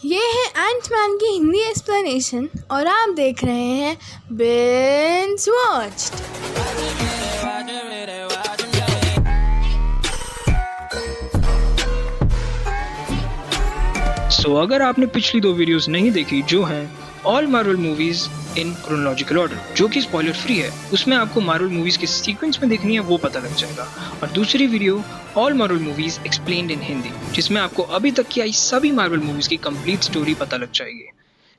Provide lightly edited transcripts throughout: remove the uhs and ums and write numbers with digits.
ये है एंटमैन की हिंदी एक्सप्लेनेशन और आप देख रहे हैं बिंज वॉच्ड। अगर आपने पिछली 2 वीडियोस नहीं देखी जो हैं all Marvel movies in chronological order जो कि स्पॉइलर फ्री है, उसमें आपको मार्वल मूवीज के सीक्वेंस में देखनी है वो पता लग जाएगा। और दूसरी video all Marvel movies explained इन हिंदी, जिसमें आपको अभी तक की आई सभी मार्वल मूवीज की कंप्लीट स्टोरी पता लग जाएगी।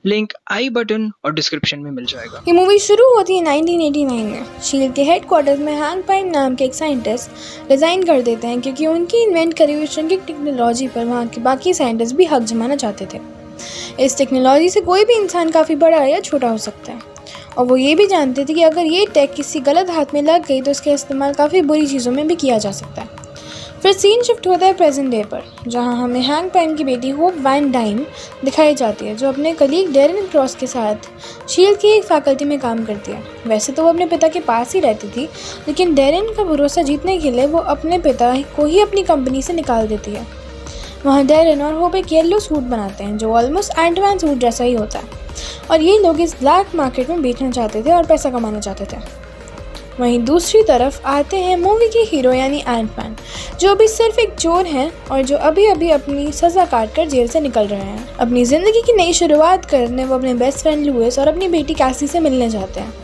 लिंक आई बटन और डिस्क्रिप्शन में मिल जाएगा। ये मूवी शुरू होती है 1989 में। शील्ड के हेडक्वार्टर्स में हैंक पाइम नाम के एक साइंटिस्ट रिजाइन कर देते हैं क्योंकि उनकी इन्वेंट करी हुई श्रिंकिंग टेक्नोलॉजी पर वहाँ के बाकी साइंटिस्ट भी हक जमाना चाहते थे। इस टेक्नोलॉजी से कोई भी इंसान काफ़ी बड़ा या छोटा हो सकता है, और वो ये भी जानते थे कि अगर ये टेक किसी गलत हाथ में लग गई तो उसका इस्तेमाल काफ़ी बुरी चीज़ों में भी किया जा सकता है। फिर सीन शिफ्ट होता है प्रेजेंट डे पर, जहां हमें हैंक पाइम की बेटी होप वैन डाइन दिखाई जाती है, जो अपने कलीग डेरेन क्रॉस के साथ शील्ड की एक फैकल्टी में काम करती है। वैसे तो वो अपने पिता के पास ही रहती थी, लेकिन डेरेन का भरोसा जीतने के लिए वो अपने पिता को ही अपनी कंपनी से निकाल देती है। वहाँ डेरेन और होप एक येलो सूट बनाते हैं जो ऑलमोस्ट एंटमैन सूट जैसा ही होता है, और ये लोग इस ब्लैक मार्केट में बेचना चाहते थे और पैसा कमाना चाहते थे। वहीं दूसरी तरफ आते हैं मूवी के हीरो यानी एंटमैन, जो अभी सिर्फ एक चोर हैं और जो अभी अभी अपनी सज़ा काट कर जेल से निकल रहे हैं। अपनी ज़िंदगी की नई शुरुआत करने वो अपने बेस्ट फ्रेंड लुइस और अपनी बेटी कैसी से मिलने जाते हैं।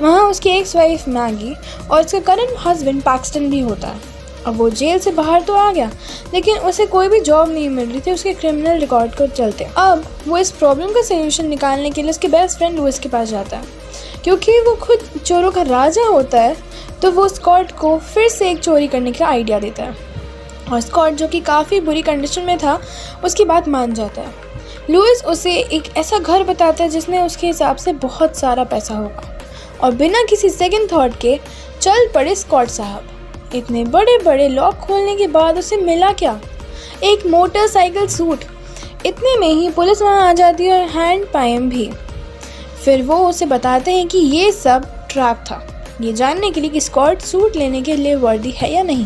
वहाँ उसकी एक्स वाइफ मैगी और उसका करंट हस्बैंड पैक्सटन भी होता है। अब वो जेल से बाहर तो आ गया, लेकिन उसे कोई भी जॉब नहीं मिल रही थी उसके क्रिमिनल रिकॉर्ड को चलते। अब वो इस प्रॉब्लम का सोल्यूशन निकालने के लिए उसके बेस्ट फ्रेंड लुइस के पास जाता है। क्योंकि वो खुद चोरों का राजा होता है, तो वो स्कॉट को फिर से एक चोरी करने का आइडिया देता है, और स्कॉट जो कि काफ़ी बुरी कंडीशन में था उसकी बात मान जाता है। लुइस उसे एक ऐसा घर बताता है जिसमें उसके हिसाब से बहुत सारा पैसा होगा, और बिना किसी सेकंड थॉट के चल पड़े स्कॉट साहब। इतने बड़े बड़े लॉक खोलने के बाद उसे मिला क्या? एक मोटरसाइकिल सूट। इतने में ही पुलिस वहाँ आ जाती है और हैंक पाइम भी। फिर वो उसे बताते हैं कि ये सब ट्रैप था, ये जानने के लिए कि स्कॉट सूट लेने के लिए वर्दी है या नहीं।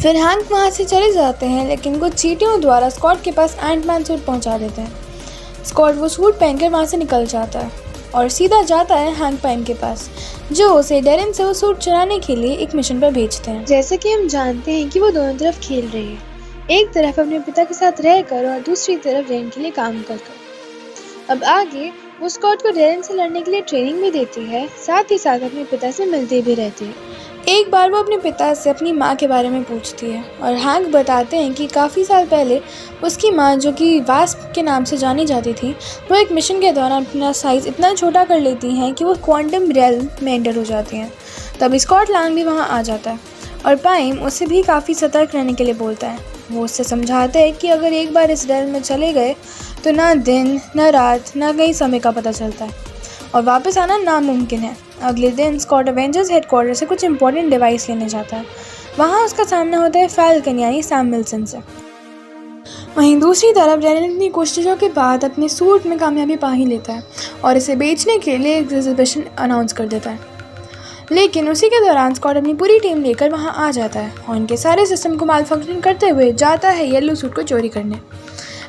फिर हैंक वहाँ से चले जाते हैं, लेकिन कुछ चींटियों द्वारा स्कॉट के पास एंटमैन सूट पहुँचा देते हैं। स्कॉट वो सूट पहनकर वहाँ से निकल जाता है और सीधा जाता है हैंक पाइम के पास, जो उसे डेरेन से वो सूट चुराने के लिए एक मिशन पर भेजते हैं। जैसे कि हम जानते हैं कि वो दोनों तरफ खेल रही है, एक तरफ अपने पिता के साथ रहकर और दूसरी तरफ डेरेन के लिए काम कर। अब आगे वो स्कॉट को डेरेन से लड़ने के लिए ट्रेनिंग भी देती है, साथ ही साथ अपने पिता से मिलती भी रहती है। एक बार वो अपने पिता से अपनी माँ के बारे में पूछती है, और हैंक बताते हैं कि काफ़ी साल पहले उसकी माँ, जो कि वास्प के नाम से जानी जाती थी, वो एक मिशन के दौरान अपना साइज़ इतना छोटा कर लेती हैं कि वो क्वांटम रियल्म में एंटर हो जाती हैं। तब स्कॉट लैंग भी वहाँ आ जाता है, और पाइम उसे भी काफ़ी सतर्क रहने के लिए बोलता है। वो उससे समझाते हैं कि अगर एक बार इस रियल्म में चले गए तो ना दिन ना रात ना कहीं समय का पता चलता है, और वापस आना नामुमकिन है। अगले दिन स्कॉट एवेंजर्स हेडक्वार्टर से कुछ इंपॉर्टेंट डिवाइस लेने जाता है। वहाँ उसका सामना होता है फैल्कन यानी सैम विल्सन से। वहीं दूसरी तरफ डेरेन अपनी कोशिशों के बाद अपने सूट में कामयाबी पा ही लेता है और इसे बेचने के लिए एक एग्जीबिशन अनाउंस कर देता है। लेकिन उसी के दौरान स्कॉट अपनी पूरी टीम लेकर वहाँ आ जाता है और उनके सारे सिस्टम को माल फंक्शन करते हुए जाता है येलो सूट को चोरी करने।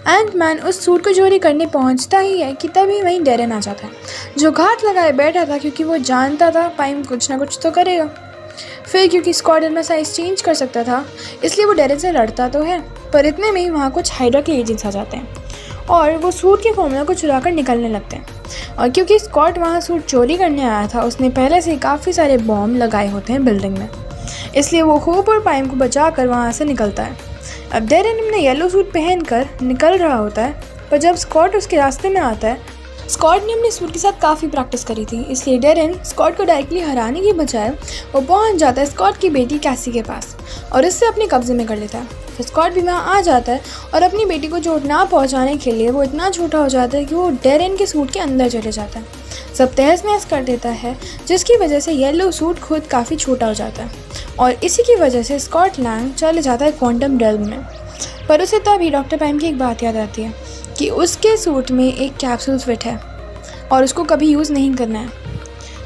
एंटमैन उस सूट को चोरी करने पहुंचता ही है कि तभी वहीं डेरेन आ जाता है, जो घात लगाए बैठा था क्योंकि वो जानता था पाइम कुछ ना कुछ तो करेगा। फिर क्योंकि स्कॉट अपना साइज चेंज कर सकता था, इसलिए वो डेरेन से लड़ता तो है, पर इतने में ही वहाँ कुछ हाइड्रा के एजेंट्स आ जाते हैं और वो सूट के फॉर्मूला को चुरा कर निकलने लगते हैं। और क्योंकि स्कॉट वहाँ सूट चोरी करने आया था, उसने पहले से काफ़ी सारे बॉम्ब लगाए होते हैं बिल्डिंग में, इसलिए वो होप और पाइम को बचा कर वहाँ से निकलता है। अब डेरेन अपने येलो सूट पहनकर निकल रहा होता है, पर जब स्कॉट उसके रास्ते में आता है, स्कॉट ने अपने सूट के साथ काफ़ी प्रैक्टिस करी थी, इसलिए डेरेन स्कॉट को डायरेक्टली हराने की बजाय वो पहुंच जाता है स्कॉट की बेटी कैसी के पास और इससे अपने कब्जे में कर लेता है। फिर स्कॉट भी वहाँ आ जाता है और अपनी बेटी को चोट ना पहुँचाने के लिए वो इतना छोटा हो जाता है कि वो डेरेन के सूट के अंदर चले जाता है, सब तहस नहस कर देता है, जिसकी वजह से येलो सूट खुद काफ़ी छोटा हो जाता है, और इसी की वजह से स्कॉट लैंग चले जाता है क्वांटम रियल्म में। पर उसे तभी डॉक्टर पाइम की एक बात याद आती है कि उसके सूट में एक कैप्सूल फिट है और उसको कभी यूज़ नहीं करना है।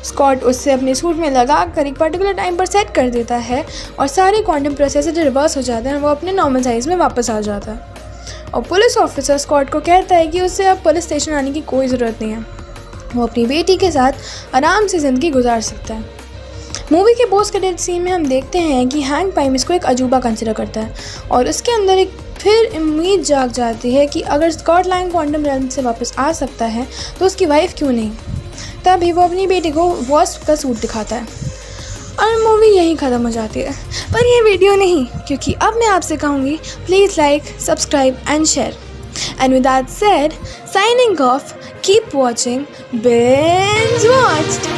स्कॉट उससे अपने सूट में लगा कर एक पर्टिकुलर टाइम पर सेट कर देता है और सारे क्वांटम प्रोसेसर रिवर्स हो जाते हैं और वो अपने नॉर्मल साइज़ में वापस आ जाता है। और पुलिस ऑफिसर स्कॉट को कहता है कि उसे अब पुलिस स्टेशन आने की कोई ज़रूरत नहीं है, वो अपनी बेटी के साथ आराम से ज़िंदगी गुजार सकता है। मूवी के पोस्ट क्रेडिट सीन में हम देखते हैं कि हैंक पाइम इसको एक अजूबा कंसिडर करता है और उसके अंदर एक फिर उम्मीद जाग जाती है कि अगर स्कॉट लैंग क्वांटम रेल्म से वापस आ सकता है तो उसकी वाइफ क्यों नहीं। तभी वो अपनी बेटी को वॉस्प का सूट दिखाता है और मूवी यहीं ख़त्म हो जाती है। पर ये वीडियो नहीं, क्योंकि अब मैं आपसे कहूँगी please like, subscribe and share. And with that said, signing off, keep watching, binge watched.